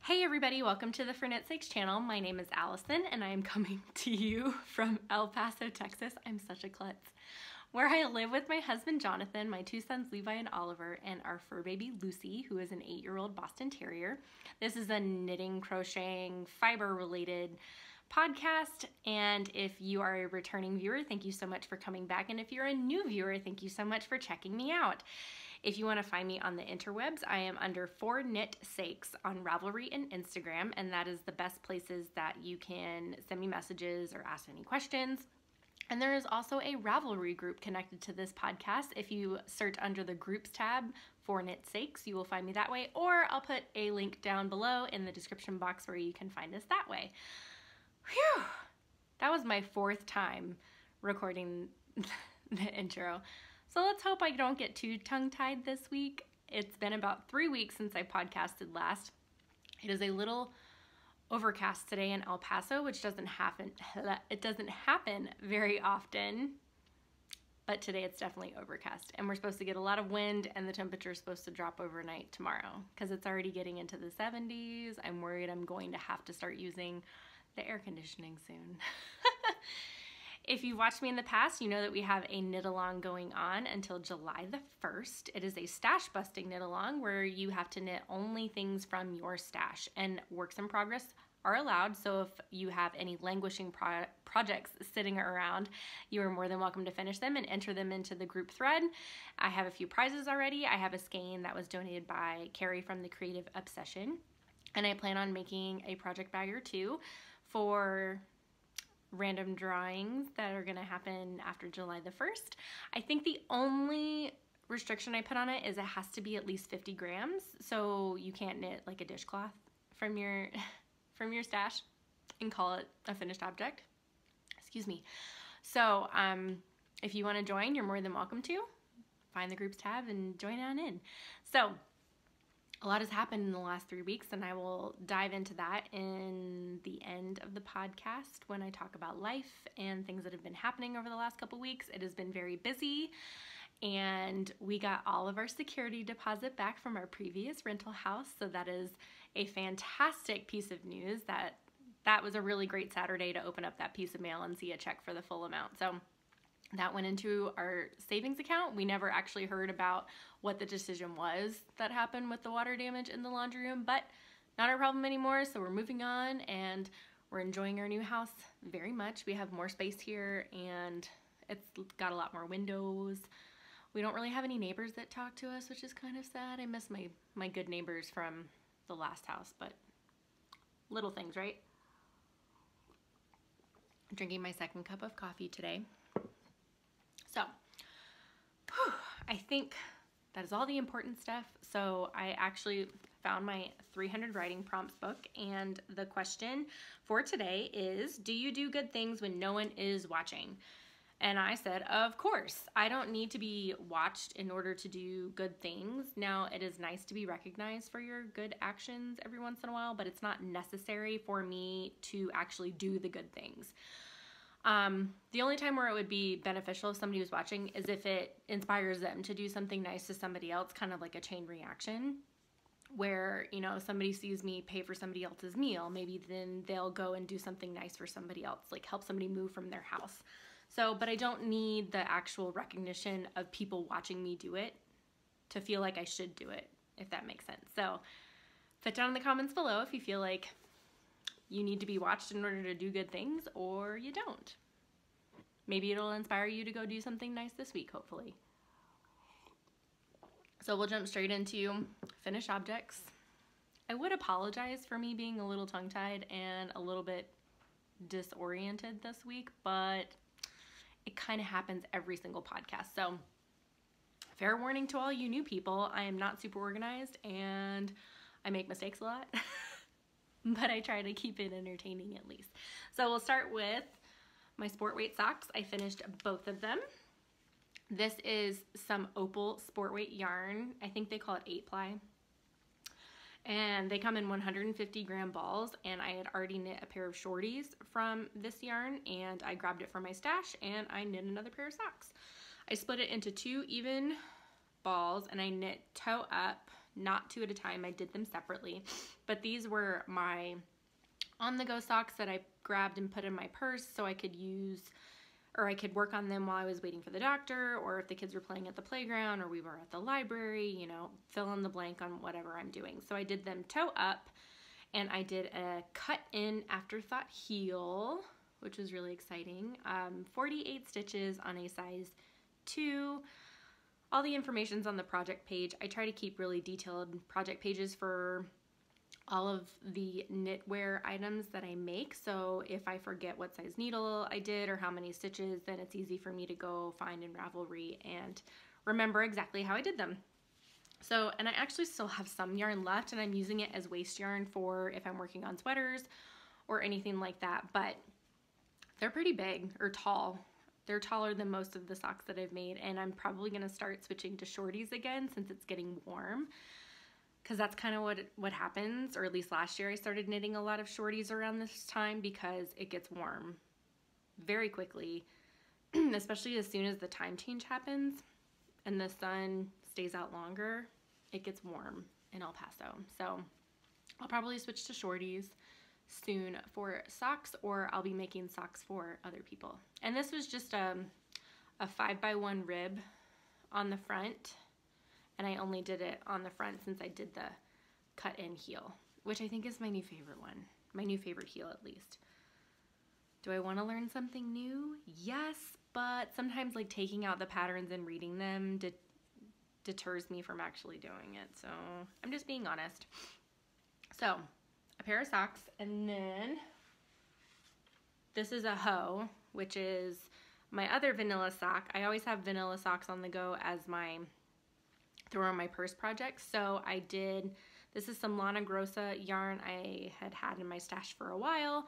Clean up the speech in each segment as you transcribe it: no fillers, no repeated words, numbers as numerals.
Hey everybody, welcome to the 4knitsakes channel. My name is Allison and I am coming to you from El Paso, Texas. I'm such a klutz. Where I live with my husband Jonathan, my two sons Levi and Oliver, and our fur baby Lucy, who is an 8-year-old Boston Terrier. This is a knitting, crocheting, fiber related podcast, and if you are a returning viewer, thank you so much for coming back, and if you're a new viewer, thank you so much for checking me out. If you want to find me on the interwebs, I am under 4knitsakes on Ravelry and Instagram, and that is the best places that you can send me messages or ask any questions. And there is also a Ravelry group connected to this podcast. If you search under the groups tab, 4knitsakes, you will find me that way, or I'll put a link down below in the description box where you can find us that way. Whew! That was my 4th time recording the intro. So let's hope I don't get too tongue-tied this week. It's been about 3 weeks since I podcasted last. It is a little overcast today in El Paso, which doesn't happen very often, but today it's definitely overcast, and we're supposed to get a lot of wind, and the temperature is supposed to drop overnight tomorrow because it's already getting into the 70s. I'm worried I'm going to have to start using the air conditioning soon. If you've watched me in the past, you know that we have a knit along going on until July the 1st. It is a stash busting knit along where you have to knit only things from your stash, and works in progress are allowed. So if you have any languishing projects sitting around, you are more than welcome to finish them and enter them into the group thread. I have a few prizes already. I have a skein that was donated by Carrie from the Creative Obsession, and I plan on making a project bag or two for random drawings that are going to happen after July the 1st. I think the only restriction I put on it is it has to be at least 50 grams, so you can't knit like a dishcloth from your stash and call it a finished object. Excuse me. So if you want to join, you're more than welcome to. Find the groups tab and join on in. So a lot has happened in the last 3 weeks, and I will dive into that in the end of the podcast when I talk about life and things that have been happening over the last couple weeks. It has been very busy, and we got all of our security deposit back from our previous rental house, so that is a fantastic piece of news. That was a really great Saturday to open up that piece of mail and see a check for the full amount. So that went into our savings account. We never actually heard about what the decision was that happened with the water damage in the laundry room, but not our problem anymore. So we're moving on, and we're enjoying our new house very much. We have more space here, and it's got a lot more windows. We don't really have any neighbors that talk to us, which is kind of sad. I miss my good neighbors from the last house, but little things, right? I'm drinking my 2nd cup of coffee today. So, I think that is all the important stuff. So I actually found my 300 writing prompts book, and the question for today is, do you do good things when no one is watching? And I said, of course. I don't need to be watched in order to do good things. Now, it is nice to be recognized for your good actions every once in a while, but it's not necessary for me to actually do the good things. The only time where it would be beneficial if somebody was watching is if it inspires them to do something nice to somebody else, kind of like a chain reaction, where, you know, somebody sees me pay for somebody else's meal, maybe then they'll go and do something nice for somebody else, like help somebody move from their house. So, but I don't need the actual recognition of people watching me do it to feel like I should do it, if that makes sense. So put down in the comments below if you feel like you need to be watched in order to do good things, or you don't. Maybe it'll inspire you to go do something nice this week, hopefully. So we'll jump straight into finished objects. I would apologize for me being a little tongue-tied and a little bit disoriented this week, but it kind of happens every single podcast. So fair warning to all you new people, I am not super organized and I make mistakes a lot. But I try to keep it entertaining at least. So we'll start with my sport weight socks. I finished both of them. This is some Opal sport weight yarn. I think they call it 8-ply. And they come in 150 gram balls, and I had already knit a pair of shorties from this yarn, and I grabbed it from my stash and I knit another pair of socks. I split it into 2 even balls, and I knit toe up not 2 at a time. I did them separately, but these were my on-the-go socks that I grabbed and put in my purse so I could use, or I could work on them while I was waiting for the doctor, or if the kids were playing at the playground or we were at the library, you know, fill in the blank on whatever I'm doing. So I did them toe up, and I did a cut-in afterthought heel, which was really exciting. 48 stitches on a size 2. All the information's on the project page. I try to keep really detailed project pages for all of the knitwear items that I make, so if I forget what size needle I did or how many stitches, then it's easy for me to go find in Ravelry and remember exactly how I did them. So, and I actually still have some yarn left, and I'm using it as waste yarn for if I'm working on sweaters or anything like that, but they're pretty big, or tall. They're taller than most of the socks that I've made, and I'm probably gonna start switching to shorties again since it's getting warm, because that's kind of what happens, or at least last year I started knitting a lot of shorties around this time because it gets warm very quickly, especially as soon as the time change happens and the sun stays out longer, it gets warm in El Paso. So I'll probably switch to shorties soon for socks, or I'll be making socks for other people. And this was just a 5x1 rib on the front, and I only did it on the front since I did the cut-in heel, which I think is my new favorite one. My new favorite heel, at least. Do I want to learn something new? Yes, but sometimes like taking out the patterns and reading them deters me from actually doing it. So I'm just being honest. So a pair of socks, and then this is a hoe, which is my other vanilla sock. I always have vanilla socks on the go as my throw on my purse project. So I did, this is some Lana Grossa yarn I had in my stash for a while.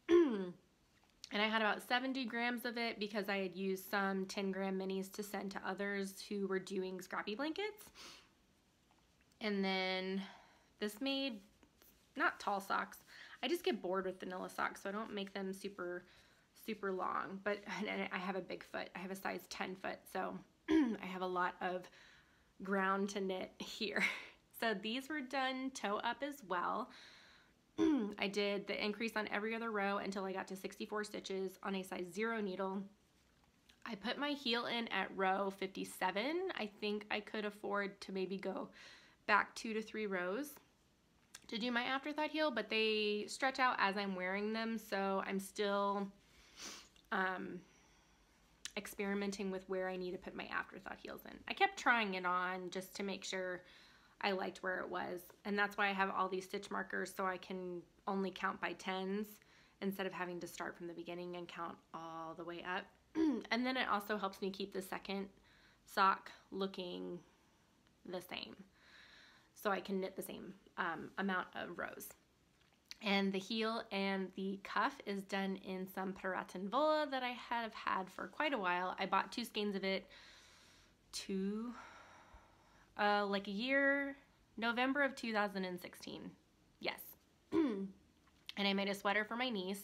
And I had about 70 grams of it because I had used some 10-gram minis to send to others who were doing scrappy blankets. And then this made, not tall socks. I just get bored with vanilla socks, so I don't make them super long. But and I have a big foot. I have a size 10 foot, so I have a lot of ground to knit here. So these were done toe up as well. I did the increase on every other row until I got to 64 stitches on a size 0 needle. I put my heel in at row 57. I think I could afford to maybe go back 2 to 3 rows to do my afterthought heel, but they stretch out as I'm wearing them, so I'm still experimenting with where I need to put my afterthought heels in. I kept trying it on just to make sure I liked where it was, and that's why I have all these stitch markers so I can only count by tens instead of having to start from the beginning and count all the way up. And then it also helps me keep the second sock looking the same, so I can knit the same amount of rows. And the heel and the cuff is done in some Piraten Vola that I have had for quite a while. I bought 2 skeins of it like a year, November of 2016. Yes. And I made a sweater for my niece,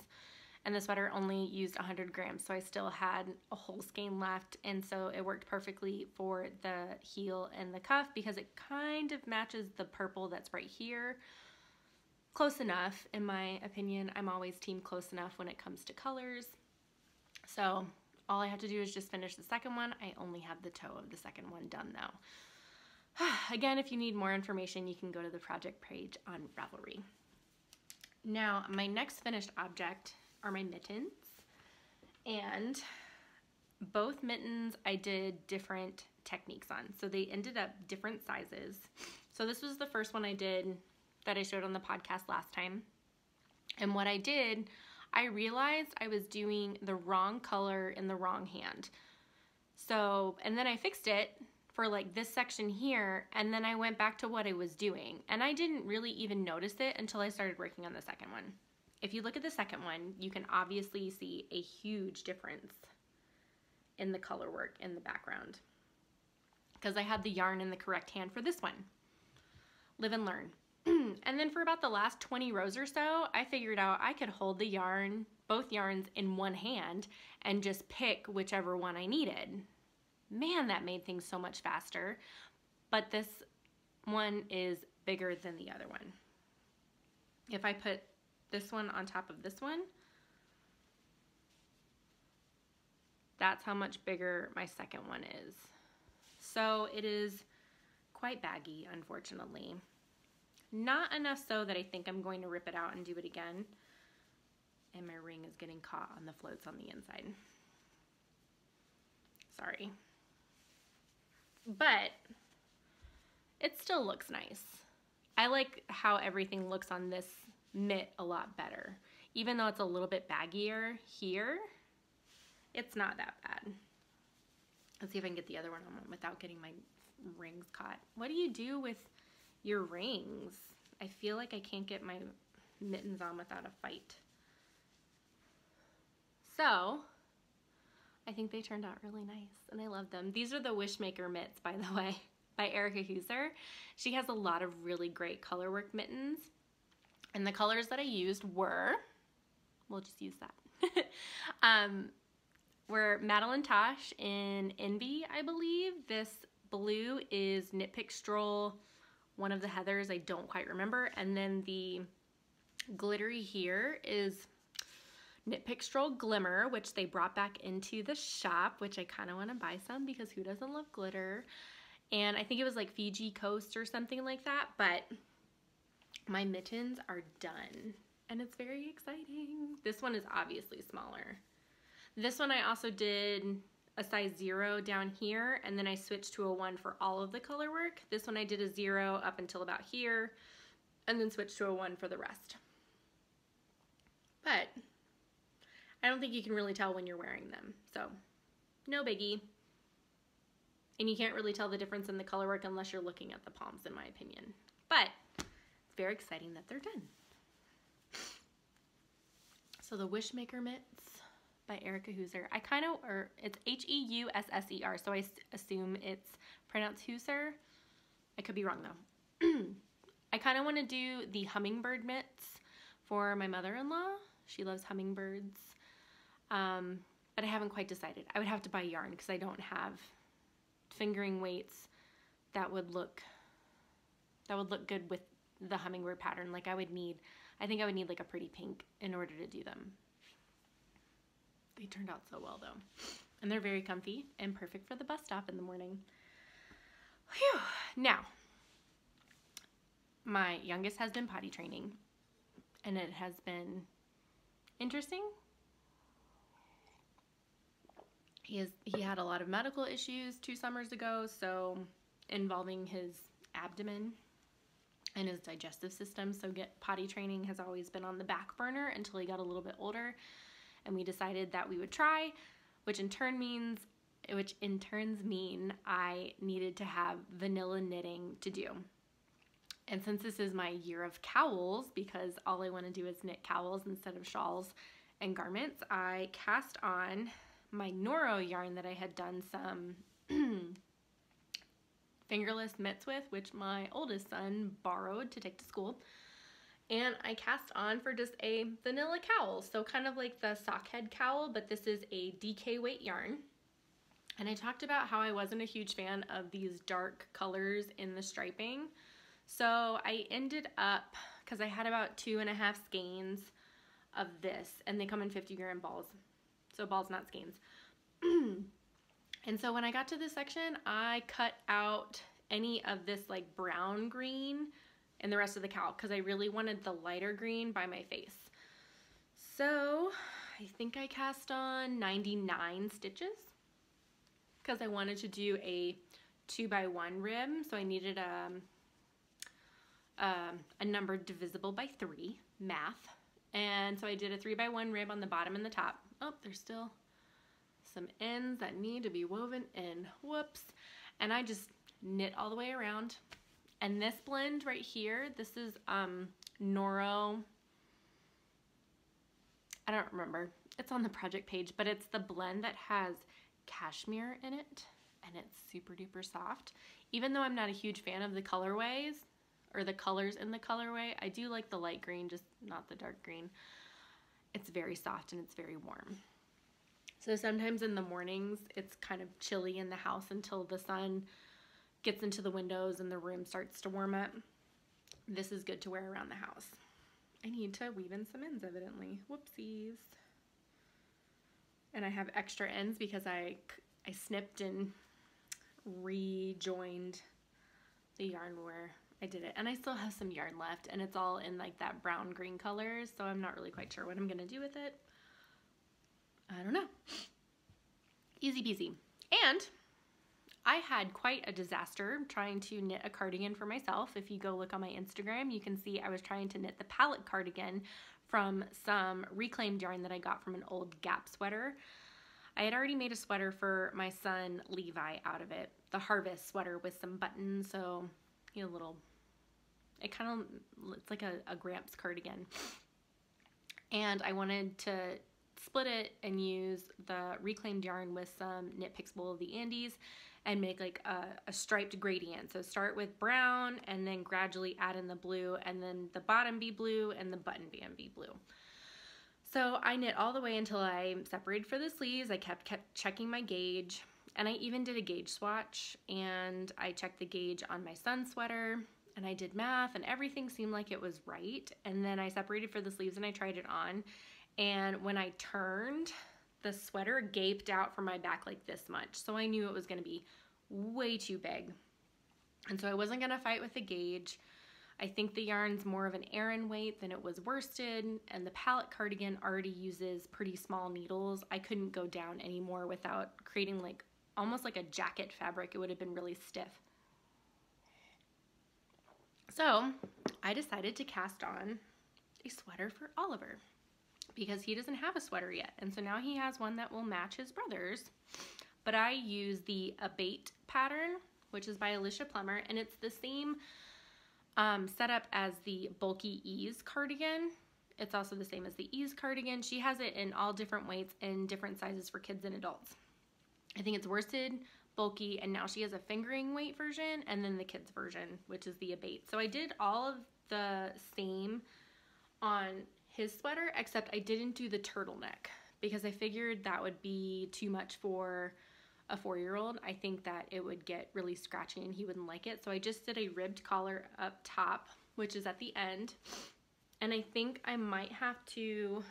and the sweater only used 100 grams, so I still had a whole skein left, and so it worked perfectly for the heel and the cuff because it kind of matches the purple that's right here. Close enough, in my opinion. I'm always team close enough when it comes to colors. So all I have to do is just finish the second one. I only have the toe of the second one done though. Again, if you need more information, you can go to the project page on Ravelry. Now, my next finished object are my mittens. And both mittens I did different techniques on. So they ended up different sizes. So this was the first one I did that I showed on the podcast last time. And what I did, I realized I was doing the wrong color in the wrong hand. So, and then I fixed it for like this section here, and then I went back to what I was doing. And I didn't really even notice it until I started working on the second one. If you look at the second one, you can obviously see a huge difference in the color work in the background because I had the yarn in the correct hand for this one. Live and learn. And then for about the last 20 rows or so, I figured out I could hold the yarn, both yarns, in one hand and just pick whichever one I needed. Man, that made things so much faster. But this one is bigger than the other one. If I put this one on top of this one, that's how much bigger my second one is. So it is quite baggy, unfortunately. Not enough so that I think I'm going to rip it out and do it again. And my ring is getting caught on the floats on the inside. Sorry. But it still looks nice. I like how everything looks on this mitt a lot better. Even though it's a little bit baggier here, it's not that bad. Let's see if I can get the other one on without getting my rings caught. What do you do with your rings? I feel like I can't get my mittens on without a fight. So, I think they turned out really nice and I love them. These are the Wishmaker mitts, by the way, by Erica Heuser. She has a lot of really great color work mittens. And the colors that I used were, we'll just use that, were Madeline Tosh in Envy, I believe. This blue is Nitpick Stroll, one of the Heathers, I don't quite remember. And then the glittery here is Nitpick Stroll Glimmer, which they brought back into the shop, which I kind of want to buy some because who doesn't love glitter? And I think it was like Fiji Coast or something like that, but my mittens are done and it's very exciting. This one is obviously smaller. This one I also did a size 0 down here, and then I switched to a 1 for all of the color work. This one I did a 0 up until about here, and then switched to a 1 for the rest. But I don't think you can really tell when you're wearing them, so no biggie. And you can't really tell the difference in the color work unless you're looking at the palms, in my opinion. But it's very exciting that they're done. So the Wishmaker mitts by Erica Heuser. It's H-E-U-S-S-E-R, so I assume it's pronounced Heuser. I could be wrong though. I kind of want to do the hummingbird mitts for my mother-in-law. She loves hummingbirds, but I haven't quite decided. I would have to buy yarn because I don't have fingering weights that would look good with the hummingbird pattern. Like I think I would need like a pretty pink in order to do them. They turned out so well though. And they're very comfy and perfect for the bus stop in the morning. Whew. Now, my youngest has been potty training and it has been interesting. He had a lot of medical issues 2 summers ago, so involving his abdomen and his digestive system, so potty training has always been on the back burner until he got a little bit older. And we decided that we would try, which in turns mean I needed to have vanilla knitting to do. And since this is my year of cowls, because all I want to do is knit cowls instead of shawls and garments, I cast on my Noro yarn that I had done some fingerless mitts with, which my oldest son borrowed to take to school. And I cast on for just a vanilla cowl, so kind of like the sockhead cowl, but this is a DK weight yarn. And I talked about how I wasn't a huge fan of these dark colors in the striping. So I ended up, because I had about 2.5 skeins of this, and they come in 50-gram balls. So balls, not skeins. And so when I got to this section, I cut out any of this like brown green and the rest of the cowl because I really wanted the lighter green by my face. So I think I cast on 99 stitches because I wanted to do a 2x1 rib, so I needed a number divisible by 3, math. And so I did a 3x1 rib on the bottom and the top. Oh, there's still some ends that need to be woven in. Whoops. And I just knit all the way around. And this blend right here, this is Noro. I don't remember. It's on the project page, but it's the blend that has cashmere in it, and it's super duper soft. Even though I'm not a huge fan of the colorways or the colors in the colorway, I do like the light green, just not the dark green. It's very soft and it's very warm. So sometimes in the mornings, it's kind of chilly in the house until the sun gets into the windows and the room starts to warm up. This is good to wear around the house. I need to weave in some ends, evidently. Whoopsies. And I have extra ends because I snipped and rejoined the yarn where I did it. And I still have some yarn left, and it's all in like that brown green color, so I'm not really quite sure what I'm gonna do with it. I don't know. Easy peasy. And I had quite a disaster trying to knit a cardigan for myself. If you go look on my Instagram, you can see I was trying to knit the palette cardigan from some reclaimed yarn that I got from an old Gap sweater. I had already made a sweater for my son Levi out of it, the Harvest sweater with some buttons, so you know, little, it kind of, it's like a Gramps cardigan. And I wanted to split it and use the reclaimed yarn with some Knit Picks Wool of the Andes and make like a striped gradient. So start with brown and then gradually add in the blue, and then the bottom be blue and the button band be blue. So I knit all the way until I separated for the sleeves. I kept checking my gauge, and I even did a gauge swatch, and I checked the gauge on my son's sweater, and I did math, and everything seemed like it was right. And then I separated for the sleeves and I tried it on, and when I turned, the sweater gaped out from my back like this much. So I knew it was gonna be way too big. And so I wasn't gonna fight with the gauge. I think the yarn's more of an Aran weight than it was worsted, and the palette cardigan already uses pretty small needles. I couldn't go down anymore without creating like almost like a jacket fabric. It would have been really stiff. So I decided to cast on a sweater for Oliver because he doesn't have a sweater yet. And so now he has one that will match his brother's. But I use the Abate pattern, which is by Alicia Plummer, and it's the same setup as the Bulky Ease cardigan. It's also the same as the Ease cardigan. She has it in all different weights and different sizes for kids and adults. I think it's worsted, bulky, and now she has a fingering weight version and then the kids version, which is the Abate. So I did all of the same on his sweater, except I didn't do the turtleneck because I figured that would be too much for a 4-year-old. I think that it would get really scratchy and he wouldn't like it. So I just did a ribbed collar up top, which is at the end. And I think I might have to,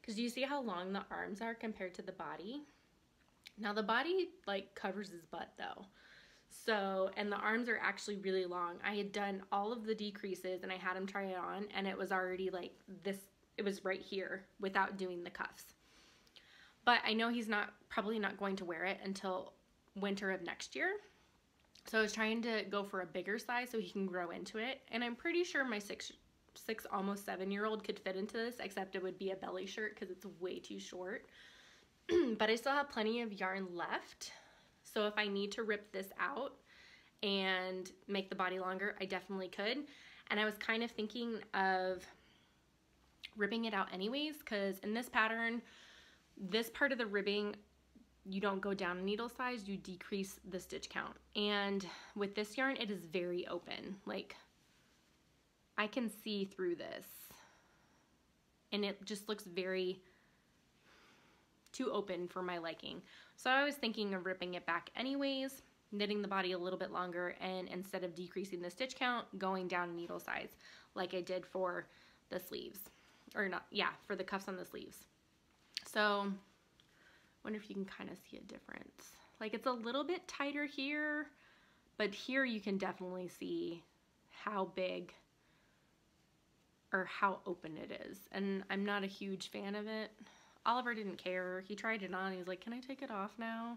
because you see how long the arms are compared to the body? Now the body like covers his butt though. So, and the arms are actually really long. I had done all of the decreases and I had him try it on, and it was already like this, it was right here without doing the cuffs. But I know he's probably not going to wear it until winter of next year. So I was trying to go for a bigger size so he can grow into it. And I'm pretty sure my six almost 7-year-old could fit into this, except it would be a belly shirt because it's way too short. But I still have plenty of yarn left. So if I need to rip this out and make the body longer, I definitely could. And I was kind of thinking of ripping it out anyways, because in this pattern, this part of the ribbing, you don't go down a needle size, you decrease the stitch count. And with this yarn, it is very open. Like, I can see through this. And it just looks very too open for my liking. So I was thinking of ripping it back anyways, knitting the body a little bit longer, and instead of decreasing the stitch count, going down needle size like I did for the sleeves. Or not, yeah, for the cuffs on the sleeves. So, wonder if you can kind of see a difference. Like, it's a little bit tighter here, but here you can definitely see how big or how open it is. And I'm not a huge fan of it. Oliver didn't care. He tried it on. He was like, "Can I take it off now?"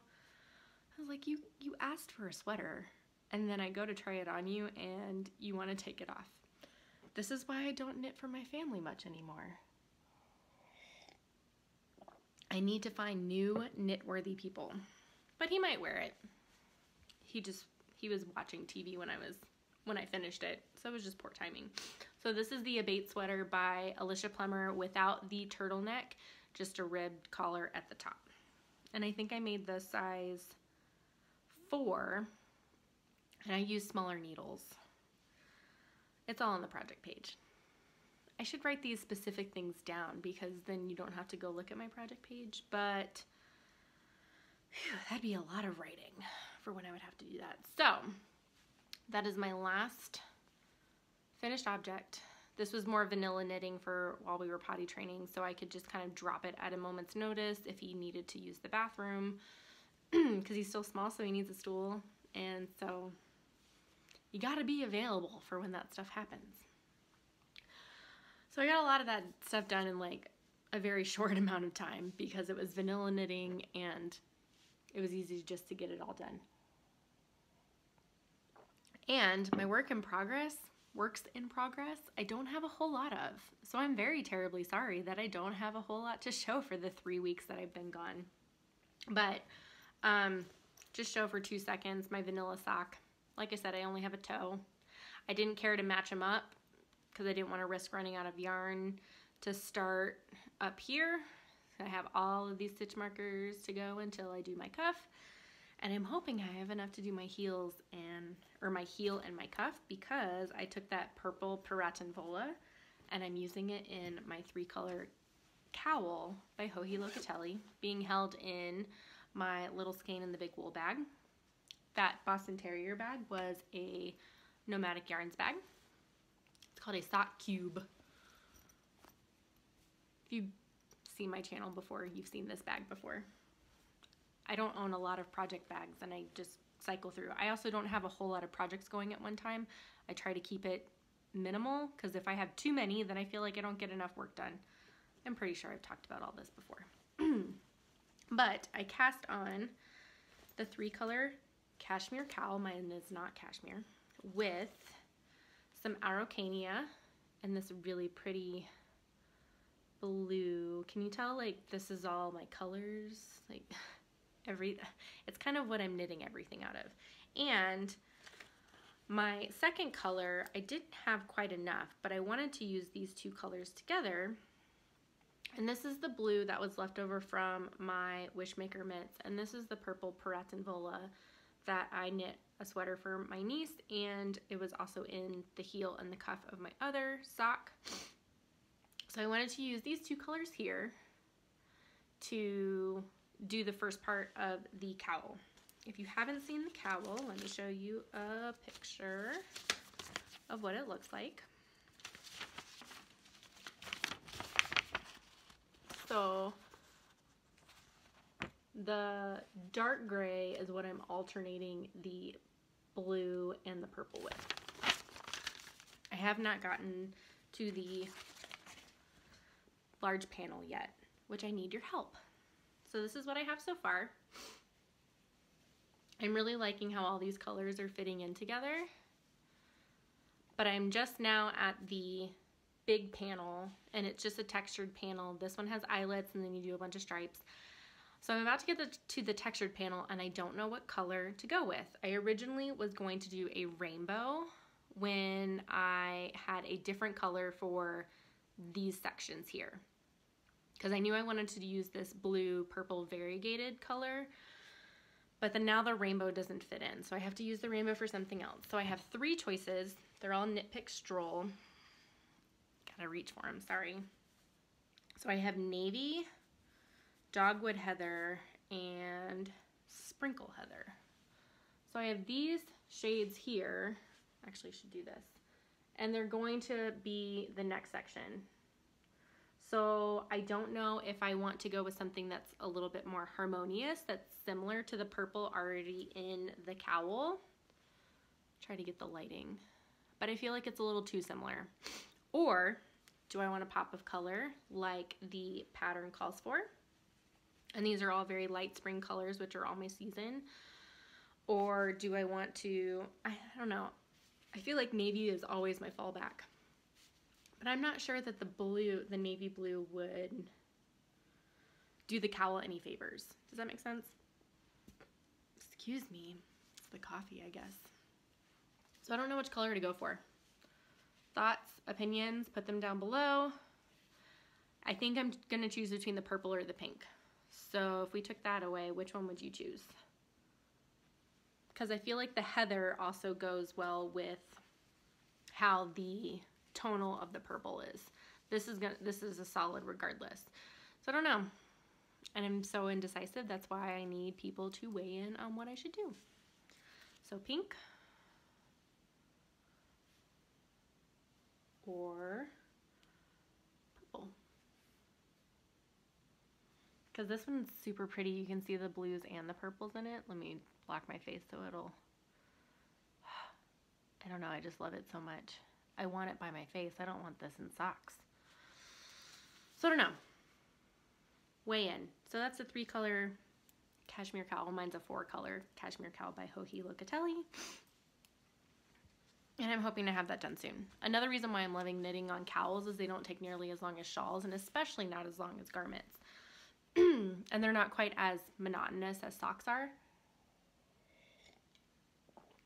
I was like, you asked for a sweater, and then I go to try it on you, and you want to take it off. This is why I don't knit for my family much anymore. I need to find new knit-worthy people. But he might wear it. He was watching TV when I finished it, so it was just poor timing. So this is the Abate sweater by Alicia Plummer without the turtleneck, just a ribbed collar at the top. And I think I made the size 4, and I used smaller needles. It's all on the project page. I should write these specific things down because then you don't have to go look at my project page, but whew, that'd be a lot of writing for when I would have to do that. So that is my last finished object. This was more vanilla knitting for while we were potty training, so I could just kind of drop it at a moment's notice if he needed to use the bathroom, because he's still small, so he needs a stool. And so you got to be available for when that stuff happens. So I got a lot of that stuff done in like a very short amount of time because it was vanilla knitting and it was easy just to get it all done. And my works in progress, I don't have a whole lot of. So I'm very terribly sorry that I don't have a whole lot to show for the 3 weeks that I've been gone. But just show for 2 seconds my vanilla sock. Like I said, I only have a toe. I didn't care to match them up because I didn't want to risk running out of yarn to start up here. I have all of these stitch markers to go until I do my cuff. And I'm hoping I have enough to do my heels or my heel and my cuff, because I took that purple Piratin Vola and I'm using it in my 3-color cowl by Joji Locatelli, being held in my little skein in the big wool bag. That Boston Terrier bag was a Nomadic Yarns bag. It's called a sock cube. If you've seen my channel before, you've seen this bag before. I don't own a lot of project bags and I just cycle through. I also don't have a whole lot of projects going at one time. I try to keep it minimal because if I have too many, then I feel like I don't get enough work done. I'm pretty sure I've talked about all this before. But I cast on the 3-color cashmere cowl, mine is not cashmere, with some Araucania and this really pretty blue. Can you tell, like, this is all my colors? Like, it's kind of what I'm knitting everything out of. And my second color, I didn't have quite enough, but I wanted to use these 2 colors together. And this is the blue that was left over from my Wishmaker mitts, and this is the purple Piratin Vola that I knit a sweater for my niece, and it was also in the heel and the cuff of my other sock. So I wanted to use these 2 colors here to do the first part of the cowl. If you haven't seen the cowl, let me show you a picture of what it looks like. So the dark gray is what I'm alternating the blue and the purple with. I have not gotten to the large panel yet, which I need your help. So this is what I have so far. I'm really liking how all these colors are fitting in together, but I'm just now at the big panel, and it's just a textured panel. This one has eyelets, and then you do a bunch of stripes. So I'm about to get to the textured panel, and I don't know what color to go with. I originally was going to do a rainbow when I had a different color for these sections here, because I knew I wanted to use this blue purple variegated color, but then now the rainbow doesn't fit in, so I have to use the rainbow for something else. So I have 3 choices. They're all Knit Pick Stroll. Gotta reach for them, sorry. So I have navy, dogwood heather, and sprinkle heather. So I have these shades here. Actually, I should do this. And they're going to be the next section. So I don't know if I want to go with something that's a little bit more harmonious, that's similar to the purple already in the cowl. Try to get the lighting, but I feel like it's a little too similar. Or do I want a pop of color like the pattern calls for? And these are all very light spring colors, which are all my season. Or do I want to, I don't know. I feel like navy is always my fallback. But I'm not sure that the navy blue would do the cowl any favors. Does that make sense? Excuse me. It's the coffee, I guess. So I don't know which color to go for. Thoughts, opinions, put them down below. I think I'm going to choose between the purple or the pink. So if we took that away, which one would you choose? Because I feel like the heather also goes well with how the tonal of the purple is. This is a solid regardless. So I don't know. And I'm so indecisive. That's why I need people to weigh in on what I should do. So pink or purple. Because this one's super pretty. You can see the blues and the purples in it. Let me block my face so it'll... I don't know, I just love it so much. I want it by my face. I don't want this in socks. So I don't know. Weigh in. So that's a 3-color cashmere cowl. Mine's a 4-color cashmere cowl by Joji Locatelli. And I'm hoping to have that done soon. Another reason why I'm loving knitting on cowls is they don't take nearly as long as shawls, and especially not as long as garments. And they're not quite as monotonous as socks are.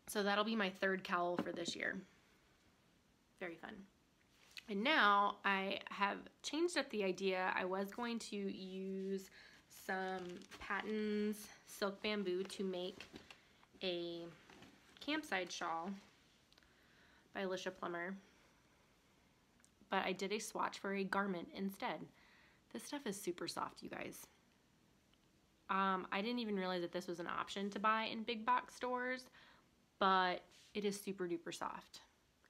So that'll be my 3rd cowl for this year. Very fun. And now I have changed up the idea. I was going to use some Patton's Silk Bamboo to make a campside shawl by Alicia Plummer. But I did a swatch for a garment instead. This stuff is super soft, you guys. I didn't even realize that this was an option to buy in big box stores, but it is super duper soft.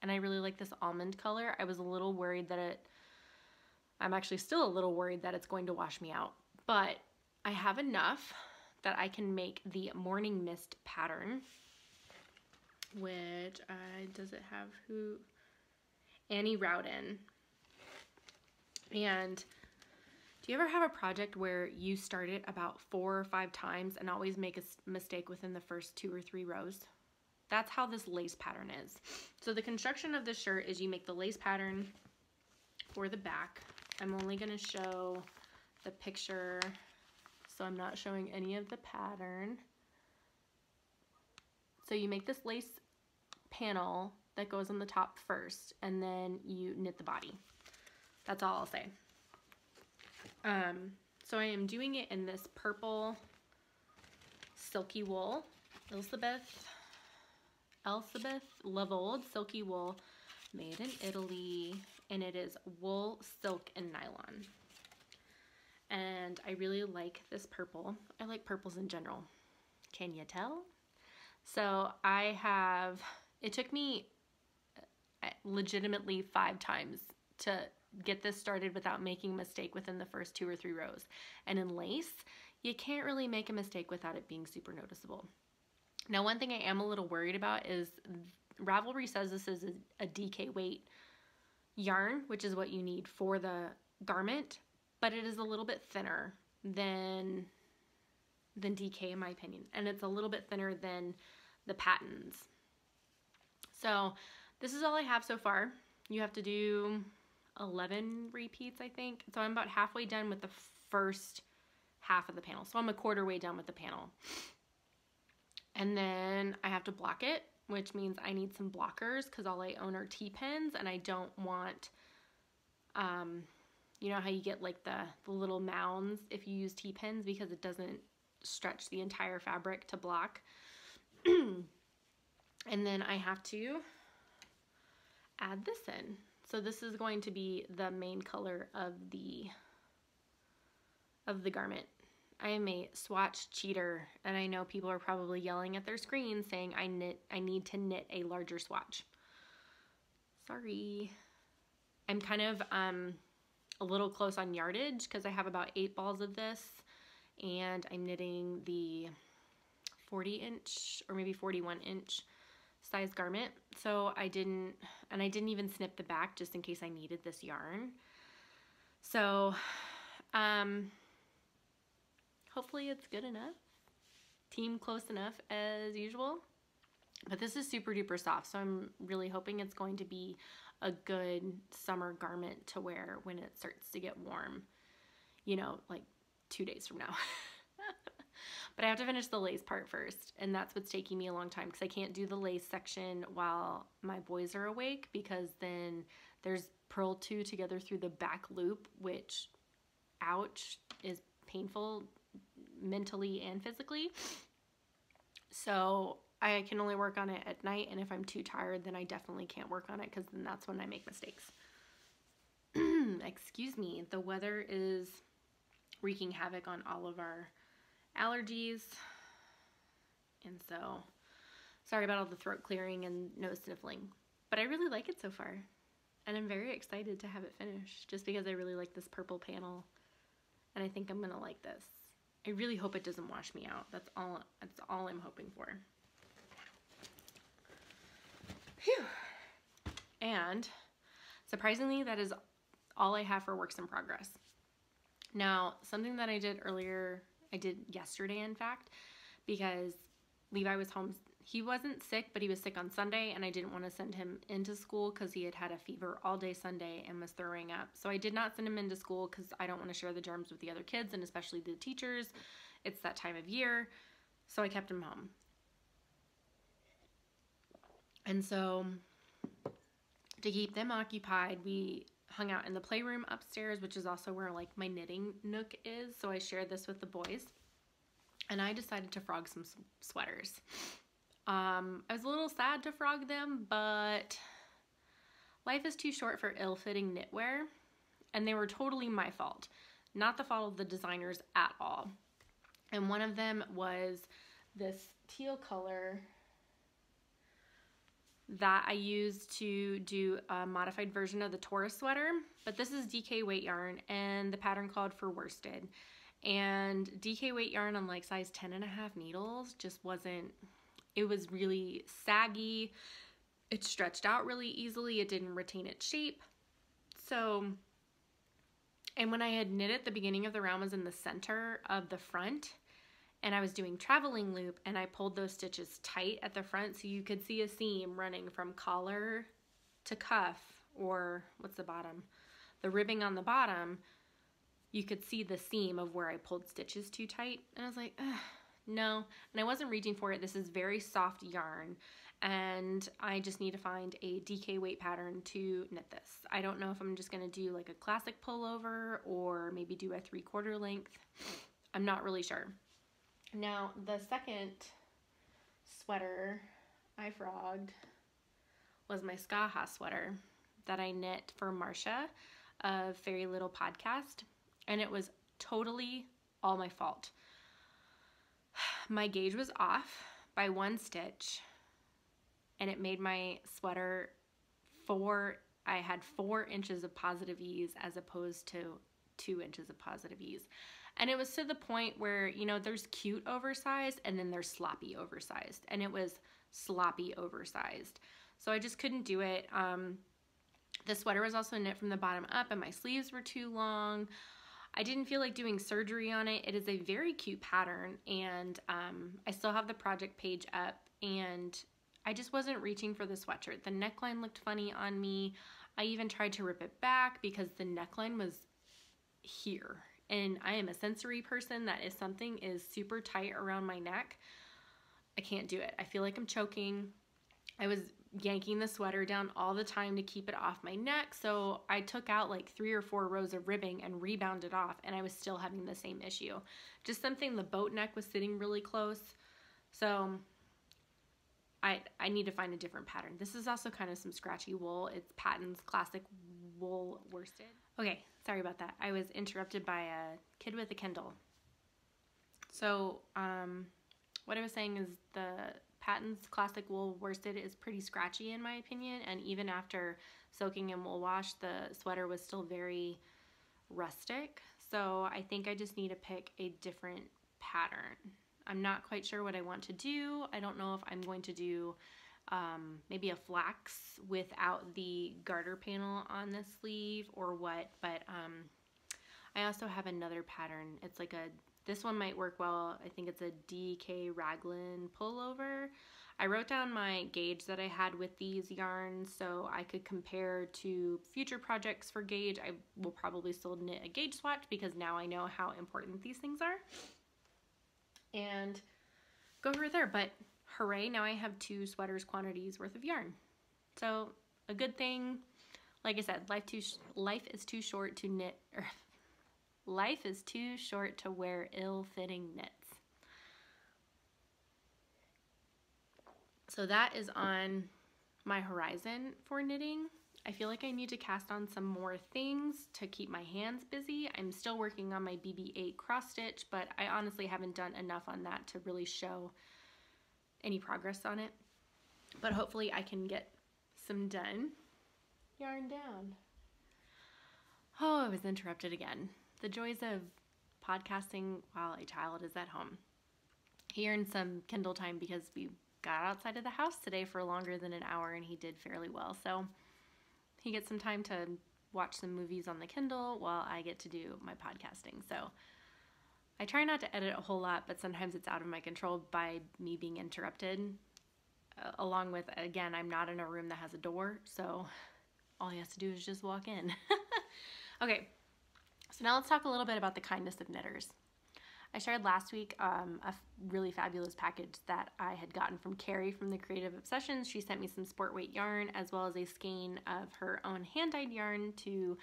And I really like this almond color. I was a little worried that I'm actually still a little worried that it's going to wash me out, but I have enough that I can make the Morning Mist pattern, which does it have who? Annie Rowden. And do you ever have a project where you start it about 4 or 5 times and always make a mistake within the first 2 or 3 rows? That's how this lace pattern is. So the construction of this shirt is you make the lace pattern for the back. I'm only going to show the picture, so I'm not showing any of the pattern. So you make this lace panel that goes on the top first, and then you knit the body. That's all I'll say. So I am doing it in this purple silky wool, Elizabeth Lavold silky wool, made in Italy, and it is wool, silk, and nylon. And I really like this purple. I like purples in general. Can you tell? So it took me legitimately 5 times to get this started without making a mistake within the first 2 or 3 rows. And in lace, you can't really make a mistake without it being super noticeable. Now, one thing I am a little worried about is Ravelry says this is a DK weight yarn, which is what you need for the garment, but it is a little bit thinner than DK in my opinion, and it's a little bit thinner than the Patton's. So this is all I have so far. You have to do 11 repeats, I think. So I'm about halfway done with the first half of the panel. So I'm a quarter way done with the panel. And then I have to block it, which means I need some blockers because all I own are T-pins, and I don't want, you know how you get like the little mounds if you use T-pins because it doesn't stretch the entire fabric to block. And then I have to add this in. So this is going to be the main color of the garment. I am a swatch cheater, and I know people are probably yelling at their screens saying I need to knit a larger swatch. Sorry. I'm kind of a little close on yardage because I have about 8 balls of this, and I'm knitting the 40-inch or maybe 41-inch size garment. So I didn't even snip the back just in case I needed this yarn. So hopefully it's good enough. Team close enough as usual. But this is super duper soft, so I'm really hoping it's going to be a good summer garment to wear when it starts to get warm, you know, like 2 days from now. But I have to finish the lace part first, and that's what's taking me a long time because I can't do the lace section while my boys are awake because then there's purl 2 together through the back loop, which, ouch, is painful mentally and physically. So I can only work on it at night, and if I'm too tired, then I definitely can't work on it because then that's when I make mistakes. Excuse me, the weather is wreaking havoc on all of our allergies, and so Sorry about all the throat clearing and nose sniffling. But I really like it so far. And I'm very excited to have it finished just because I really like this purple panel. And I think I'm gonna like this. I really hope it doesn't wash me out. That's all I'm hoping for. Phew. And surprisingly, that is all I have for works in progress. Now, something that I did earlier, I did yesterday in fact, because Levi was home. He wasn't sick, but he was sick on Sunday, and I didn't want to send him into school because he had had a fever all day Sunday and was throwing up. So I did not send him into school because I don't want to share the germs with the other kids, and especially the teachers. It's that time of year, so I kept him home. And so to keep them occupied, we hung out in the playroom upstairs, which is also where like my knitting nook is. So I shared this with the boys, and I decided to frog some sweaters. I was a little sad to frog them, but life is too short for ill-fitting knitwear, and they were totally my fault, not the fault of the designers at all. And one of them was this teal color that I used to do a modified version of the Taurus sweater, but this is DK weight yarn, and the pattern called for worsted. And DK weight yarn on like size 10.5 needles just wasn't, it was really saggy. It stretched out really easily. It didn't retain its shape. So, and when I had knit it, the beginning of the round was in the center of the front, and I was doing traveling loop, and I pulled those stitches tight at the front so you could see a seam running from collar to cuff, or what's the bottom? The ribbing on the bottom, you could see the seam of where I pulled stitches too tight. And I was like, ugh, no. And I wasn't reaching for it. This is very soft yarn, and I just need to find a DK weight pattern to knit this. I don't know if I'm just gonna do like a classic pullover or maybe do a 3/4 length. I'm not really sure. Now, the second sweater I frogged was my Skaha sweater that I knit for Marcia of Fairy Little Podcast, and it was totally all my fault. My gauge was off by 1 stitch, and it made my sweater I had 4 inches of positive ease as opposed to 2 inches of positive ease. And it was to the point where, you know, there's cute oversized and then there's sloppy oversized, and it was sloppy oversized. So I just couldn't do it. The sweater was also knit from the bottom up, and my sleeves were too long. I didn't feel like doing surgery on it. It is a very cute pattern, and I still have the project page up, and I just wasn't reaching for the sweatshirt. The neckline looked funny on me. I even tried to rip it back because the neckline was here. And I am a sensory person that if something is super tight around my neck, I can't do it. I feel like I'm choking. I was yanking the sweater down all the time to keep it off my neck, so I took out like 3 or 4 rows of ribbing and rebounded off, and I was still having the same issue. Just something, the boat neck was sitting really close, so I need to find a different pattern. This is also kind of some scratchy wool. It's Patton's Classic Wool Worsted. Okay, sorry about that. I was interrupted by a kid with a Kindle. So what I was saying is the Patton's Classic Wool Worsted is pretty scratchy in my opinion, and even after soaking in wool wash, the sweater was still very rustic. So I think I just need to pick a different pattern. I'm not quite sure what I want to do. I don't know if I'm going to do maybe a flax without the garter panel on the sleeve or what, but I also have another pattern. It's like this one might work well. I think it's a DK raglan pullover. I wrote down my gauge that I had with these yarns so I could compare to future projects for gauge. I will probably still knit a gauge swatch because now I know how important these things are. And go over there, but hooray, now I have 2 sweaters quantities worth of yarn. So a good thing, like I said, life is too short to knit, or life is too short to wear ill-fitting knits. So that is on my horizon for knitting. I feel like I need to cast on some more things to keep my hands busy. I'm still working on my BB-8 cross stitch, but I honestly haven't done enough on that to really show any progress on it. but hopefully I can get some done. Yarn down. Oh, I was interrupted again. The joys of podcasting while a child is at home. He earned some Kindle time because we got outside of the house today for longer than an hour, and he did fairly well. So he gets some time to watch some movies on the Kindle while I get to do my podcasting. So I try not to edit a whole lot, but sometimes it's out of my control by me being interrupted. Along with, again, I'm not in a room that has a door, so all he has to do is just walk in. Okay, so now let's talk a little bit about the kindness of knitters. I shared last week a really fabulous package that I had gotten from Carrie from the Creative Obsessions. She sent me some sport weight yarn as well as a skein of her own hand-dyed yarn to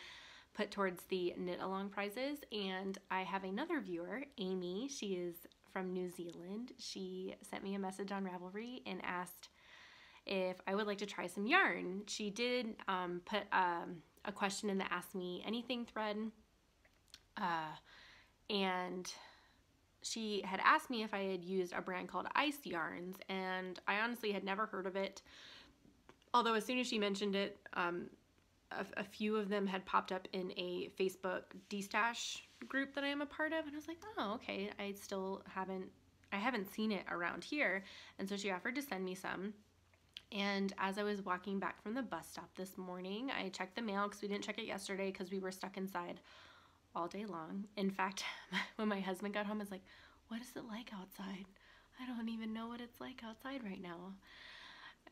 put towards the knit along prizes. And I have another viewer, Amy. She is from New Zealand. She sent me a message on Ravelry and asked if I would like to try some yarn. She did put a question in the Ask Me Anything thread, and she had asked me if I had used a brand called Ice Yarns, and I honestly had never heard of it, although as soon as she mentioned it, a few of them had popped up in a Facebook destash group that I am a part of, and I was like, oh, okay, I haven't seen it around here, and so she offered to send me some. And as I was walking back from the bus stop this morning, I checked the mail because we didn't check it yesterday because we were stuck inside all day long. In fact, when my husband got home, I was like, what is it like outside? I don't even know what it's like outside right now.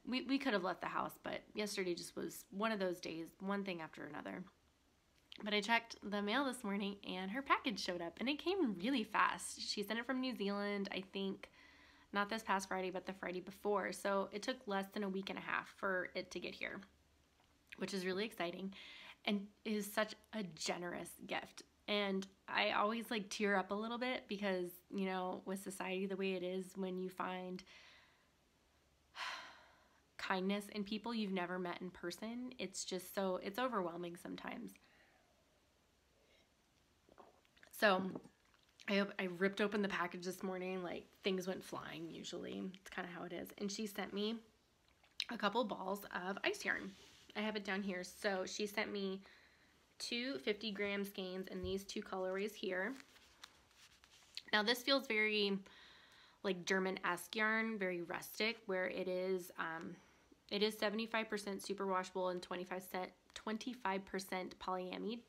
We could have left the house, but yesterday just was one of those days, one thing after another. But I checked the mail this morning and her package showed up and it came really fast. She sent it from New Zealand, I think, not this past Friday, but the Friday before. So it took less than a week and a half for it to get here, which is really exciting and is such a generous gift. And I always like tear up a little bit because, you know, with society the way it is, when you find kindness in people you've never met in person, it's just so, it's overwhelming sometimes. So I ripped open the package this morning, like things went flying usually. It's kind of how it is. And she sent me a couple balls of ice yarn. I have it down here. So she sent me two 50-gram skeins in these two colorways here. Now this feels very like German-esque yarn, very rustic, where it is 75% superwashable and 25% polyamide,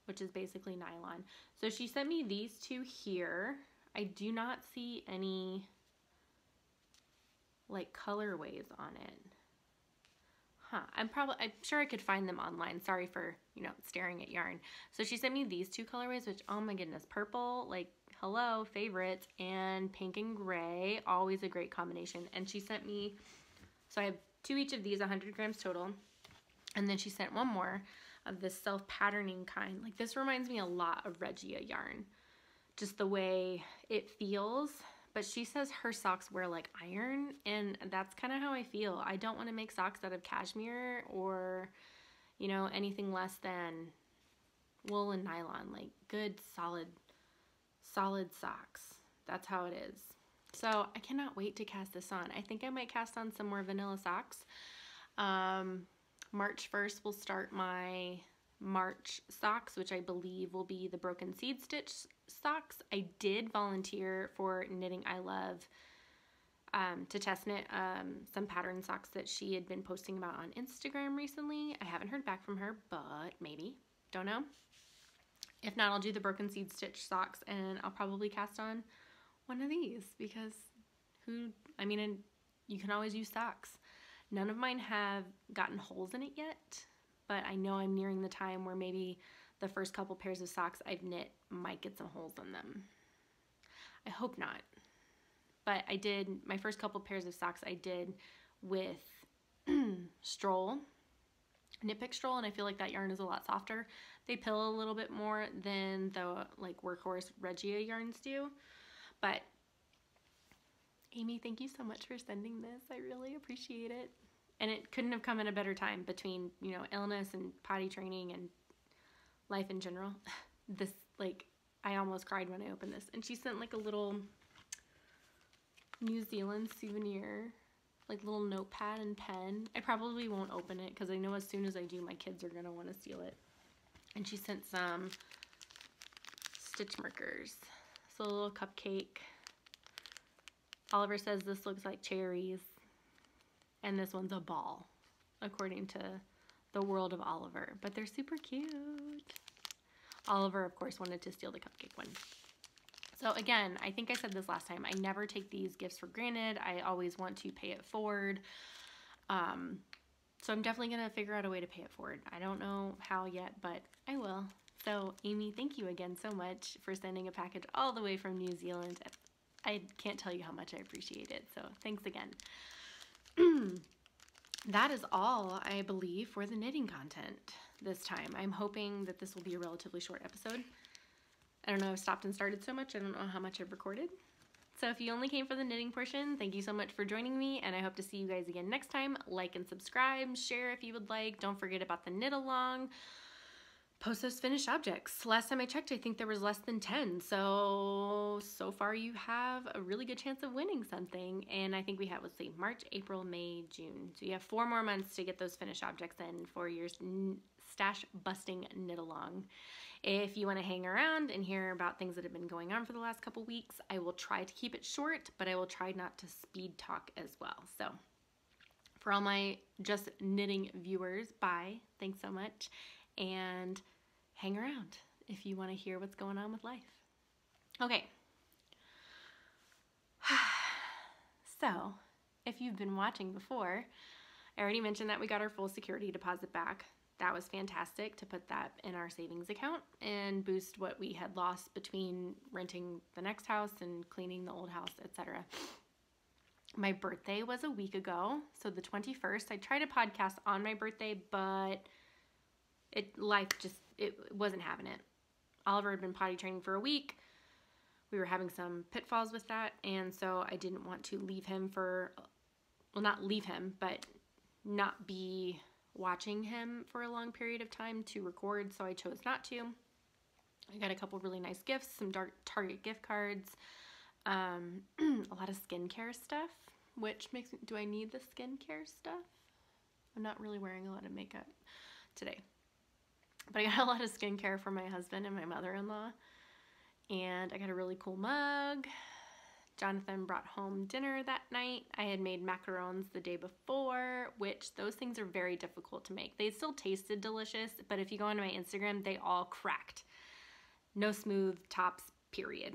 which is basically nylon. So she sent me these two here. I do not see any like colorways on it. I'm sure I could find them online. Sorry for, you know, staring at yarn. So she sent me these two colorways, which, oh my goodness, purple, like, hello, favorites, and pink and gray, always a great combination. And she sent me, so I have two each of these, 100 grams total. And then she sent one more of this self-patterning kind. Like, this reminds me a lot of Regia yarn, just the way it feels. But she says her socks wear like iron, and that's kind of how I feel. I don't want to make socks out of cashmere or, you know, anything less than wool and nylon. Like good, solid socks. That's how it is. So I cannot wait to cast this on. I think I might cast on some more vanilla socks. March 1st will start my March socks, which I believe will be the broken seed stitch socks. I did volunteer for Knitting I Love to test knit some pattern socks that she had been posting about on Instagram recently. I haven't heard back from her, but maybe, don't know. If not, I'll do the broken seed stitch socks, and I'll probably cast on one of these because you can always use socks. None of mine have gotten holes in it yet, but I know I'm nearing the time where maybe the first couple pairs of socks I've knit might get some holes in them. I hope not. But I did, my first couple pairs of socks I did with Stroll, Knit Pick Stroll, and I feel like that yarn is a lot softer. They pill a little bit more than the like Workhorse Regia yarns do. But Amy, thank you so much for sending this. I really appreciate it. And it couldn't have come at a better time between, you know, illness and potty training and life in general. This, like, I almost cried when I opened this. And she sent like a little New Zealand souvenir like little notepad and pen. I probably won't open it because I know as soon as I do, my kids are going to want to steal it. And she sent some stitch markers. So a little cupcake. Oliver says this looks like cherries. And this one's a ball, according to the world of Oliver. But they're super cute. Oliver, of course, wanted to steal the cupcake one. So again, I think I said this last time, I never take these gifts for granted. I always want to pay it forward. So I'm definitely going to figure out a way to pay it forward. I don't know how yet, but I will. So Amy, thank you again so much for sending a package all the way from New Zealand. I can't tell you how much I appreciate it. So thanks again. That is all, I believe, for the knitting content this time. I'm hoping that this will be a relatively short episode. I don't know, I've stopped and started so much, I don't know how much I've recorded. So if you only came for the knitting portion, thank you so much for joining me, and I hope to see you guys again next time. Like and subscribe, share if you would like. Don't forget about the knit along. Post those finished objects. Last time I checked, I think there was less than 10. So far you have a really good chance of winning something. And I think we have, let's see, March, April, May, June. So you have 4 more months to get those finished objects in for your stash busting knit along. If you want to hang around and hear about things that have been going on for the last couple weeks, I will try to keep it short, but I will try not to speed talk as well. So for all my just knitting viewers, bye. Thanks so much. And hang around if you want to hear what's going on with life. Okay. So, if you've been watching before, I already mentioned that we got our full security deposit back. That was fantastic to put that in our savings account and boost what we had lost between renting the next house and cleaning the old house, etc. My birthday was a week ago, so the 21st. I tried to podcast on my birthday, but life just wasn't having it. Oliver had been potty training for a week. We were having some pitfalls with that, and so I didn't want to leave him not leave him, but not be watching him for a long period of time to record, so I chose not to. I got a couple really nice gifts, some Target gift cards, a lot of skincare stuff, which makes me, do I need the skincare stuff? I'm not really wearing a lot of makeup today. But I got a lot of skincare for my husband and my mother-in-law. And I got a really cool mug. Jonathan brought home dinner that night. I had made macarons the day before, which those things are very difficult to make. They still tasted delicious, but if you go onto my Instagram, they all cracked. No smooth tops, period.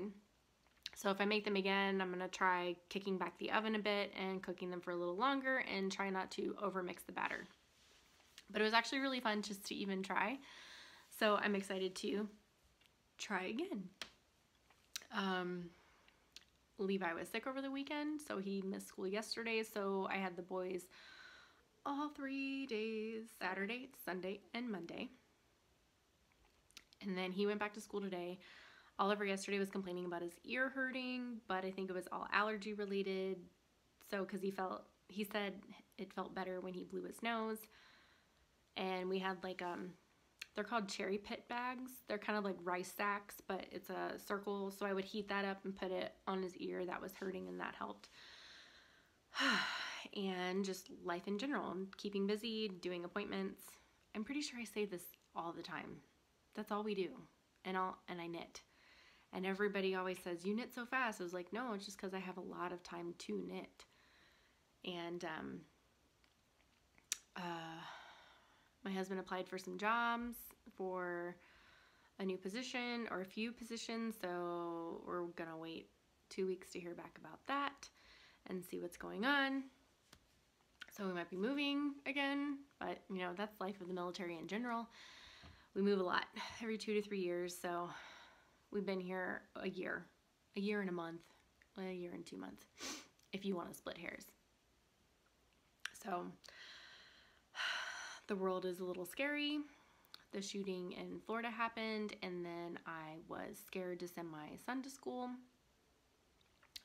So if I make them again, I'm going to try kicking back the oven a bit and cooking them for a little longer and try not to overmix the batter. But it was actually really fun just to even try. So I'm excited to try again. Levi was sick over the weekend, so he missed school yesterday. So I had the boys all 3 days, Saturday, Sunday, and Monday. And then he went back to school today. Oliver yesterday was complaining about his ear hurting, but I think it was all allergy related. So, because he said it felt better when he blew his nose. And we had like, they're called cherry pit bags. They're kind of like rice sacks, but it's a circle. So I would heat that up and put it on his ear. That was hurting and that helped. And just life in general, keeping busy, doing appointments. I'm pretty sure I say this all the time. That's all we do. And I knit. And everybody always says, you knit so fast. I was like, no, it's just because I have a lot of time to knit. And, my husband applied for some jobs for a new position or a few positions, so we're gonna wait 2 weeks to hear back about that and see what's going on. So we might be moving again, but you know, that's life of the military in general. We move a lot every 2 to 3 years, so we've been here a year and a month, a year and 2 months, if you want to split hairs. So the world is a little scary. The shooting in Florida happened, and then I was scared to send my son to school.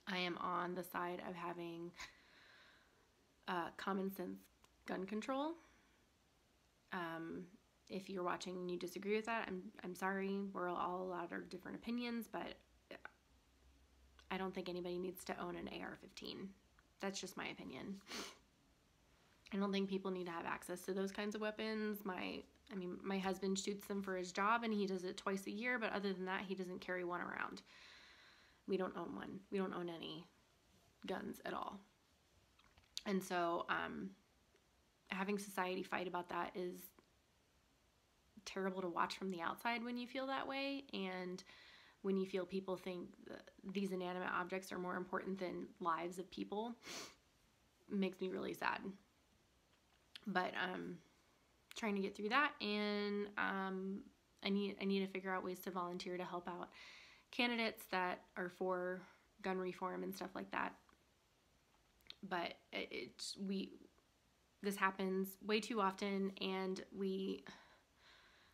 I am on the side of having common sense gun control. If you're watching and you disagree with that, I'm sorry. We're all allowed our different opinions, but I don't think anybody needs to own an AR-15. that's just my opinion. I don't think people need to have access to those kinds of weapons. My husband shoots them for his job, and he does it twice a year, but other than that, he doesn't carry one around. We don't own one. We don't own any guns at all. And so having society fight about that is terrible to watch from the outside when you feel that way, and when you feel people think these inanimate objects are more important than lives of people. It makes me really sad. But trying to get through that, and I need to figure out ways to volunteer to help out candidates that are for gun reform and stuff like that. But this happens way too often, and we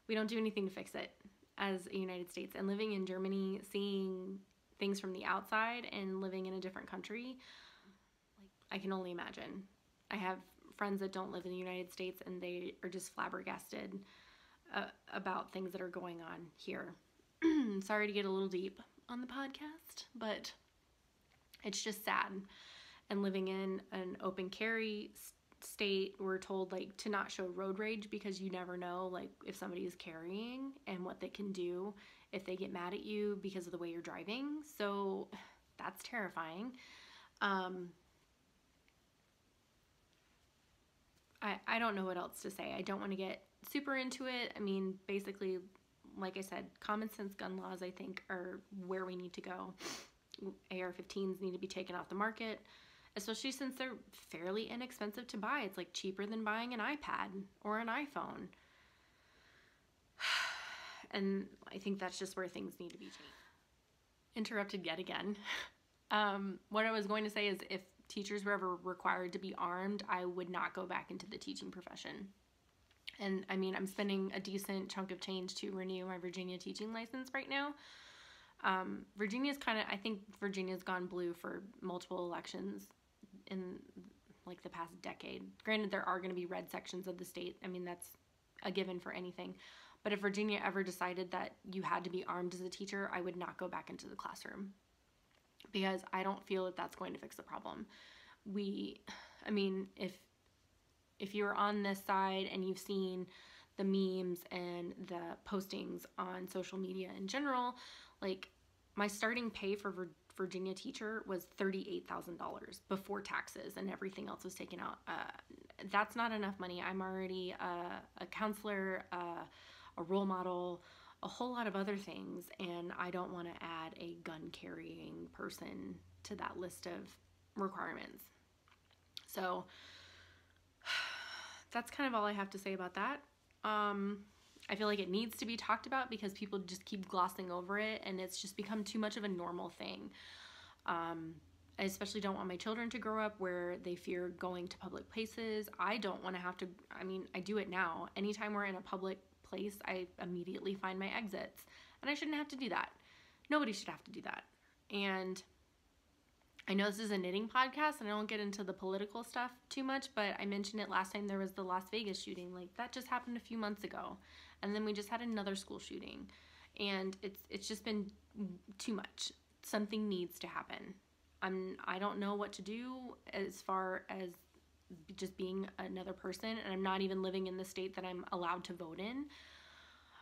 don't do anything to fix it as a United States. And living in Germany, seeing things from the outside and living in a different country, I can only imagine. I have friends that don't live in the United States, and they are just flabbergasted about things that are going on here. Sorry to get a little deep on the podcast, but it's just sad. And living in an open carry state, we're told like to not show road rage, because you never know like if somebody is carrying and what they can do if they get mad at you because of the way you're driving. So that's terrifying. I don't know what else to say. I don't want to get super into it. I mean, basically, like I said, common sense gun laws, I think, are where we need to go. AR-15s need to be taken off the market, especially since they're fairly inexpensive to buy. It's like cheaper than buying an iPad or an iPhone. And I think that's just where things need to be changed. Interrupted yet again. What I was going to say is, if teachers were ever required to be armed, I would not go back into the teaching profession. And I mean, I'm spending a decent chunk of change to renew my Virginia teaching license right now. I think Virginia's gone blue for multiple elections in like the past decade. Granted, there are going to be red sections of the state. I mean, that's a given for anything. But if Virginia ever decided that you had to be armed as a teacher, I would not go back into the classroom, because I don't feel that that's going to fix the problem. If you're on this side and you've seen the memes and the postings on social media in general, like my starting pay for Virginia teacher was $38,000 before taxes and everything else was taken out. That's not enough money. I'm already a counselor, a role model, a whole lot of other things, and I don't want to add a gun carrying person to that list of requirements. So that's kind of all I have to say about that. I feel like it needs to be talked about, because people just keep glossing over it, and it's just become too much of a normal thing. I especially don't want my children to grow up where they fear going to public places. I don't want to have to, I do it now. Anytime we're in a public place, I immediately find my exits, and I shouldn't have to do that. Nobody should have to do that. And I know this is a knitting podcast, and I don't get into the political stuff too much, but I mentioned it last time. There was the Las Vegas shooting. Like, that just happened a few months ago, and then we just had another school shooting, and it's just been too much. Something needs to happen. I don't know what to do as far as just being another person, and I'm not even living in the state that I'm allowed to vote in,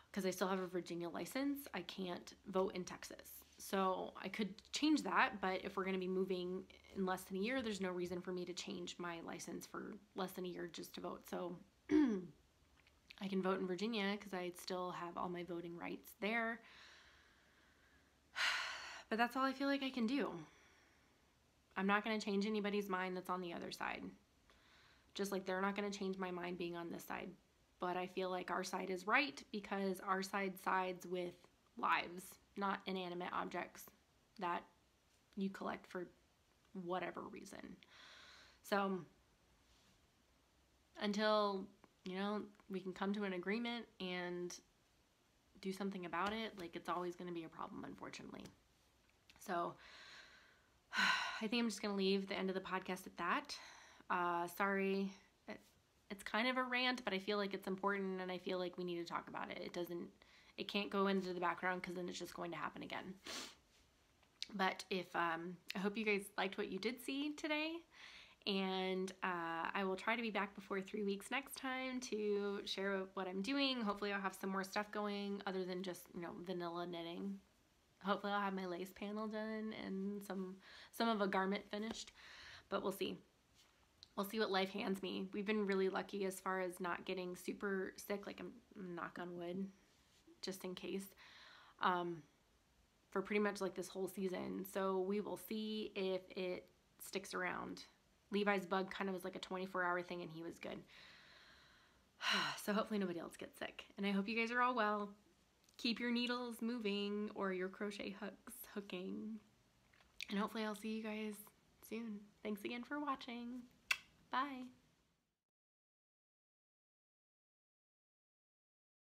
because I still have a Virginia license. I can't vote in Texas. So I could change that, but if we're going to be moving in less than a year, there's no reason for me to change my license for less than a year just to vote. So I can vote in Virginia because I still have all my voting rights there. But that's all I feel like I can do. I'm not going to change anybody's mind that's on the other side. Just like they're not going to change my mind being on this side. But I feel like our side is right, because our side sides with lives, not inanimate objects that you collect for whatever reason. So until, we can come to an agreement and do something about it, like, it's always going to be a problem, unfortunately. So I think I'm just going to leave the end of the podcast at that. Sorry. It's kind of a rant, but I feel like it's important, and I feel like we need to talk about it. It can't go into the background, because then it's just going to happen again. But I hope you guys liked what you did see today, And I will try to be back before 3 weeks next time to share what I'm doing. Hopefully I'll have some more stuff going other than just, you know, vanilla knitting. Hopefully I'll have my lace panel done and some of a garment finished, but we'll see. We'll see what life hands me. We've been really lucky as far as not getting super sick, like I'm knock on wood, just in case, for pretty much like this whole season. So we will see if it sticks around. Levi's bug kind of was like a 24-hour thing and he was good. So hopefully nobody else gets sick. And I hope you guys are all well. Keep your needles moving or your crochet hooks hooking. And hopefully I'll see you guys soon. Thanks again for watching. Bye.